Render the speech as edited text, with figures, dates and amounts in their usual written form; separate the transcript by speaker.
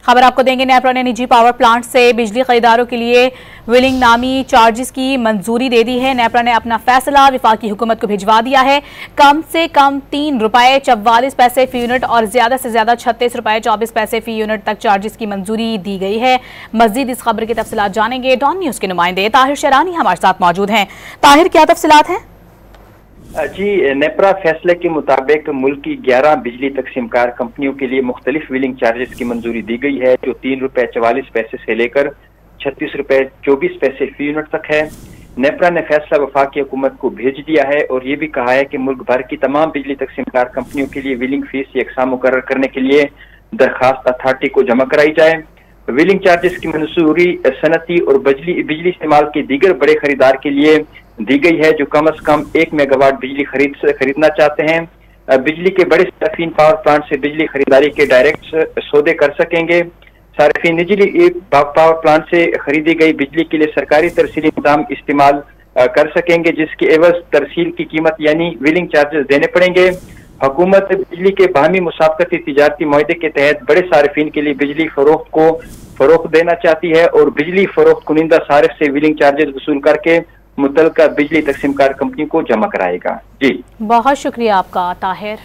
Speaker 1: खबर आपको देंगे। नेपरा ने निजी पावर प्लांट से बिजली खरीदारों के लिए विलिंग नामी चार्जेस की मंजूरी दे दी है। नेपरा ने अपना फैसला विफाकी हुकूमत को भिजवा दिया है। कम से कम ₹3.44 फी यूनिट और ज्यादा से ज्यादा ₹36.24 फी यूनिट तक चार्जेस की मंजूरी दी गई है। मजीद इस खबर की तफसीलात जानेंगे। डॉन न्यूज के नुमाइंदे ताहिर शरानी हमारे साथ मौजूद हैं। ताहिर, क्या तफसीलात हैं?
Speaker 2: जी, नेपरा फैसले के मुताबिक मुल्क की 11 बिजली तकसीमकार कंपनियों के लिए मुख्तलिफ विलिंग चार्जेस की मंजूरी दी गई है, जो ₹3.44 से लेकर ₹36.24 फी यूनिट तक है। नेपरा ने फैसला वफाकी हुकूमत को भेज दिया है और ये भी कहा है कि मुल्क भर की तमाम बिजली तकसीमकार कंपनियों के लिए विलिंग फीस यकसा मुकर्रर करने के लिए दरखास्त अथॉरिटी को जमा कराई जाए। विलिंग चार्जेस की मंजूरी सनती और बिजली इस्तेमाल के दीगर बड़े खरीदार के लिए दी गई है, जो कम से कम 1 मेगावाट बिजली खरीदना चाहते हैं। बिजली के बड़े सार्फिन पावर प्लांट से बिजली खरीदारी के डायरेक्ट सौदे कर सकेंगे। सार्फिन निजी पावर प्लांट से खरीदी गई बिजली के लिए सरकारी तरसीली निज़ाम इस्तेमाल कर सकेंगे, जिसकी एवज तरसील की कीमत यानी विलिंग चार्जेस देने पड़ेंगे। हुकूमत बिजली के बाहमी मुसाफकती तिजारती मुआहदे के तहत बड़े सार्फिन के लिए बिजली फरोख्त को फरोख्त देना चाहती है और बिजली फरोख्त कुनिंदा सारिफ से विलिंग चार्जेस वसूल करके मुतल्लिका बिजली तकसीमकार कंपनी को जमा कराएगा। जी,
Speaker 1: बहुत शुक्रिया आपका ताहिर।